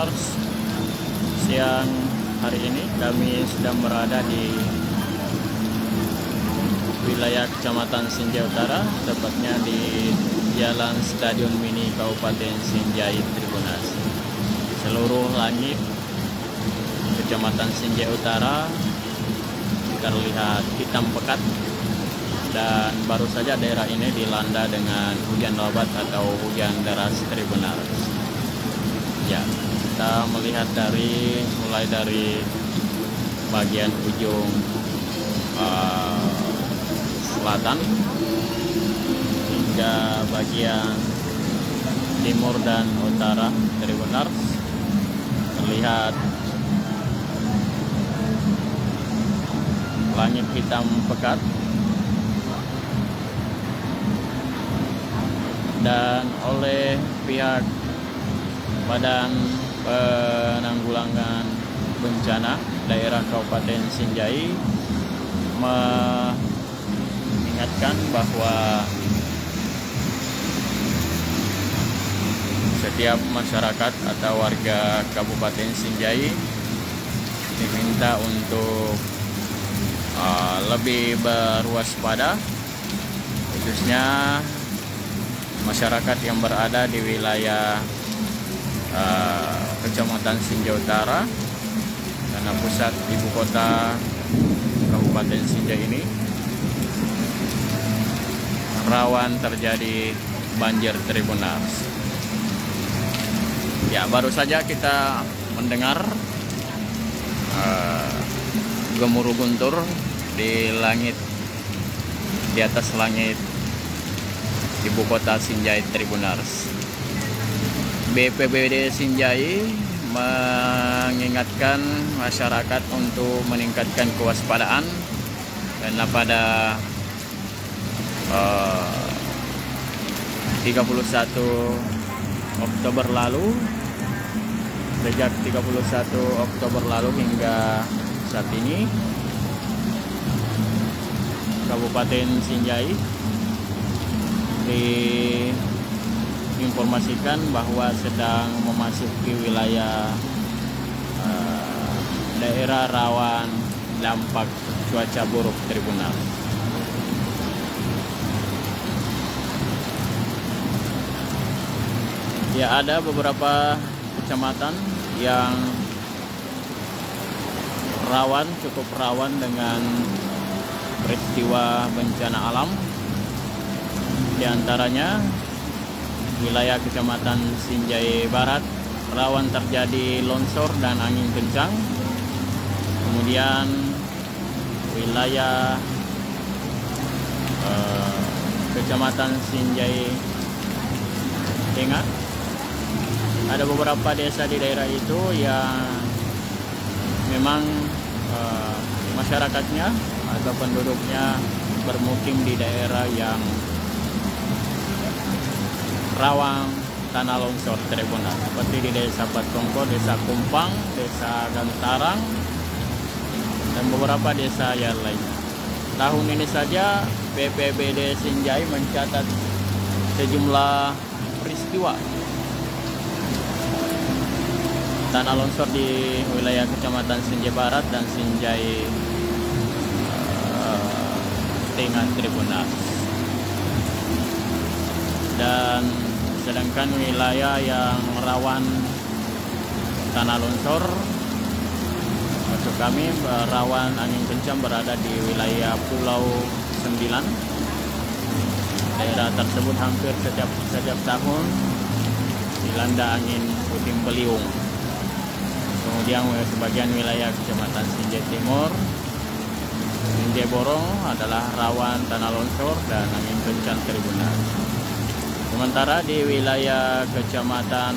Tribunars, siang hari ini kami sedang berada di wilayah Kecamatan Sinjai Utara, tepatnya di Jalan Stadion Mini Kabupaten Sinjai Tribunars. Seluruh langit Kecamatan Sinjai Utara terlihat hitam pekat, dan baru saja daerah ini dilanda dengan hujan lebat atau hujan deras Tribunars. Ya, kita melihat mulai dari bagian ujung selatan hingga bagian timur dan utara Tribunars terlihat langit hitam pekat, dan oleh pihak Badan Penanggulangan Bencana Daerah Kabupaten Sinjai mengingatkan bahwa setiap masyarakat atau warga Kabupaten Sinjai diminta untuk lebih berwaspada, khususnya masyarakat yang berada di wilayah Kecamatan Sinjai Utara, karena pusat ibu kota Kabupaten Sinjai ini rawan terjadi banjir Tribunars. Ya, baru saja kita mendengar gemuruh guntur di langit, di atas langit ibu kota Sinjai Tribunars. BPBD Sinjai mengingatkan masyarakat untuk meningkatkan kewaspadaan, karena pada 31 Oktober lalu, sejak 31 Oktober lalu hingga saat ini, Kabupaten Sinjai diinformasikan bahwa sedang memasuki wilayah daerah rawan dampak cuaca buruk Tribunars. Ya, ada beberapa kecamatan yang cukup rawan dengan peristiwa bencana alam. Di antaranya wilayah Kecamatan Sinjai Barat rawan terjadi longsor dan angin kencang. Kemudian wilayah Kecamatan Sinjai Tengah, ada beberapa desa di daerah itu yang memang masyarakatnya atau penduduknya bermukim di daerah yang rawan tanah longsor Tribunars, seperti di Desa Patongko, Desa Kumpang, Desa Gantarang, dan beberapa desa yang lainnya. Tahun ini saja BPBD Sinjai mencatat sejumlah peristiwa tanah longsor di wilayah Kecamatan Sinjai Barat dan Sinjai Tengah Tribunars. Dan sedangkan wilayah yang rawan tanah longsor, maksud kami rawan angin kencang, berada di wilayah Pulau 9. Daerah tersebut hampir setiap tahun dilanda angin puting beliung. Kemudian sebagian wilayah Kecamatan Sinjai Timur, Sinjai Borong adalah rawan tanah longsor dan angin kencang Tribunars. Sementara di wilayah Kecamatan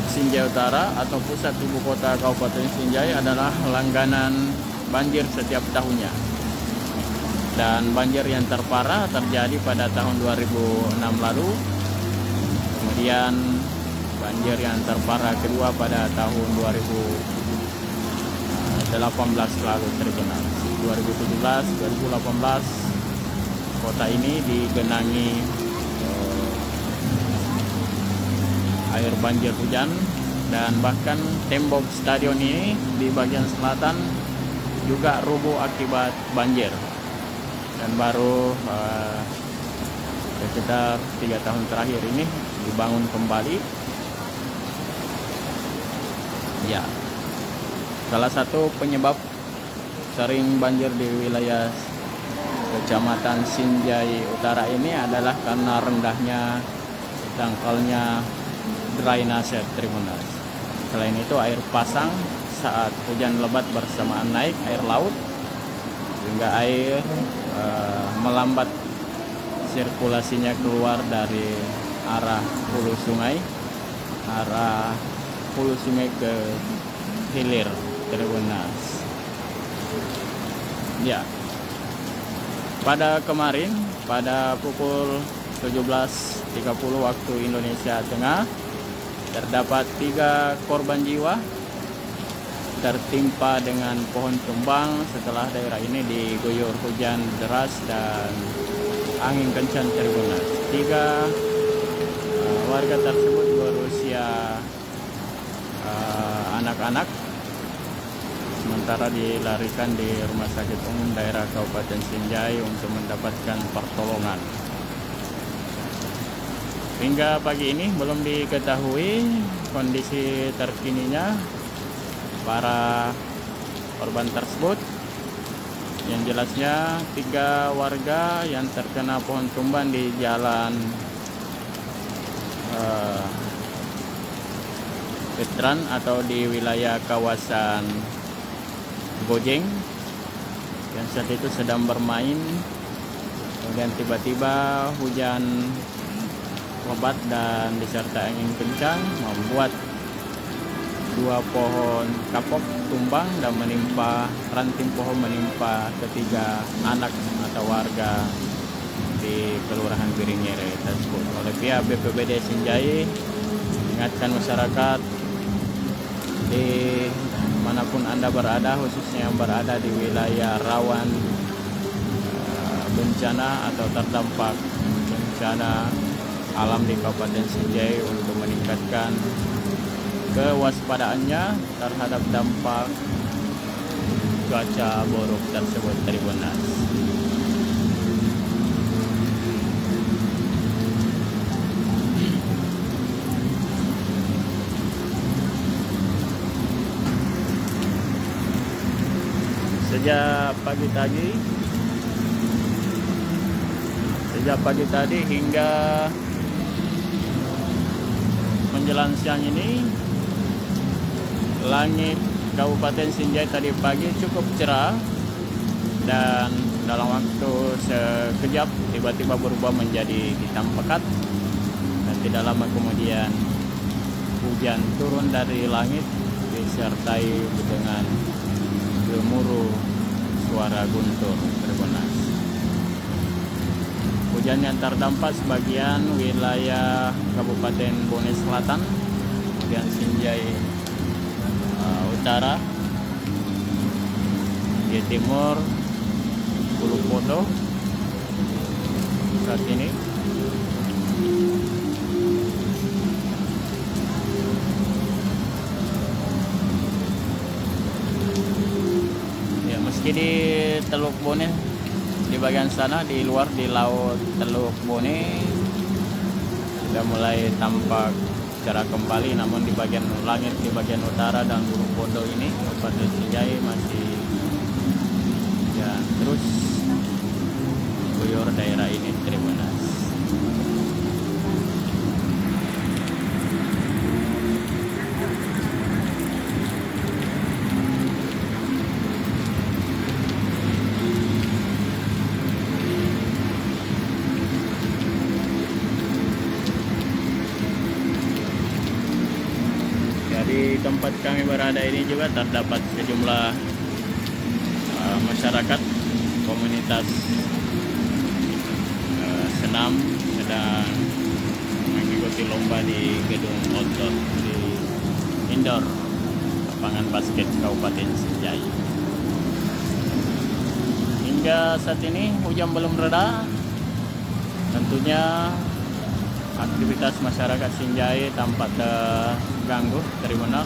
Sinjai Utara atau pusat ibu kota Kabupaten Sinjai adalah langganan banjir setiap tahunnya. Dan banjir yang terparah terjadi pada tahun 2006 lalu. Kemudian banjir yang terparah kedua pada tahun 2018 lalu Tribunars. 2017, 2018 kota ini digenangi air banjir hujan, dan bahkan tembok stadion ini di bagian selatan juga rubuh akibat banjir, dan baru sekitar 3 tahun terakhir ini dibangun kembali. Ya, salah satu penyebab sering banjir di wilayah Kecamatan Sinjai Utara ini adalah karena rendahnya dangkalnya drainase Tribunasi. Selain itu, air pasang saat hujan lebat bersamaan naik air laut, sehingga air melambat sirkulasinya keluar dari arah hulu sungai ke hilir Tribunasi. Ya, pada kemarin pada pukul 17.30 waktu Indonesia Tengah terdapat 3 korban jiwa tertimpa dengan pohon tumbang setelah daerah ini diguyur hujan deras dan angin kencang Tribunasi. 3 warga tersebut berusia anak-anak, sementara dilarikan di Rumah Sakit Umum Daerah Kabupaten Sinjai untuk mendapatkan pertolongan. Hingga pagi ini belum diketahui kondisi terkininya para korban tersebut. Yang jelasnya 3 warga yang terkena pohon tumbang di jalan Petran atau di wilayah kawasan Gojeng, yang saat itu sedang bermain, kemudian tiba-tiba hujan lebat dan disertai angin kencang membuat 2 pohon kapok tumbang dan menimpa ranting pohon menimpa ketiga anak atau warga di Kelurahan Biringere tersebut. Oleh pihak BPBD Sinjai mengingatkan masyarakat di manapun Anda berada, khususnya yang berada di wilayah rawan bencana atau terdampak bencana alam di Kabupaten Sinjai, untuk meningkatkan kewaspadaannya terhadap dampak cuaca buruk tersebut Tribunasi. Sejak pagi tadi hingga menjelang siang ini, langit Kabupaten Sinjai tadi pagi cukup cerah, dan dalam waktu sekejap tiba-tiba berubah menjadi hitam pekat, dan tidak lama kemudian hujan turun dari langit disertai dengan gemuruh suara guntur Tribunasi. Hujan yang terdampak sebagian wilayah Kabupaten Bone Selatan, kemudian Sinjai Utara, di timur Ulu Podo saat ini. Ya, meski di Teluk Bone, di bagian sana, di luar di laut Teluk Bone sudah mulai tampak cerah kembali, namun di bagian langit di bagian utara dan Ulu Podo ini Kabupaten Sinjai masih ya terus guyur daerah ini Tribunasi. Di tempat kami berada ini juga terdapat sejumlah masyarakat komunitas senam sedang mengikuti lomba di gedung outdoor di indoor lapangan basket Kabupaten Sinjai. Hingga saat ini hujan belum reda. Tentunya aktivitas masyarakat Sinjai tampak terganggu. Tribunal.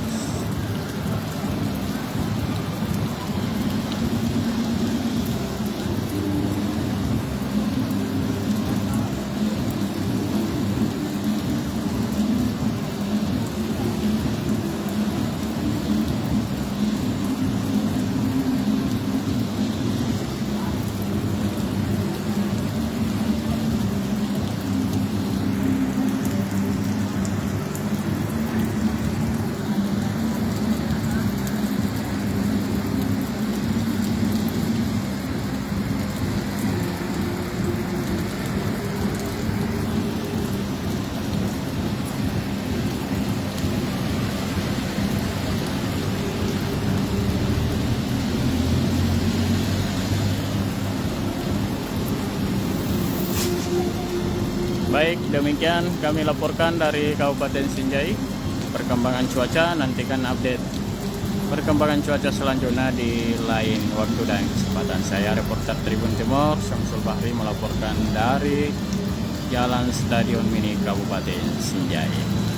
Baik, demikian kami laporkan dari Kabupaten Sinjai. Perkembangan cuaca, nantikan update perkembangan cuaca selanjutnya di lain waktu dan kesempatan. Saya reporter Tribun Timur, Syamsul Bahri, melaporkan dari Jalan Stadion Mini Kabupaten Sinjai.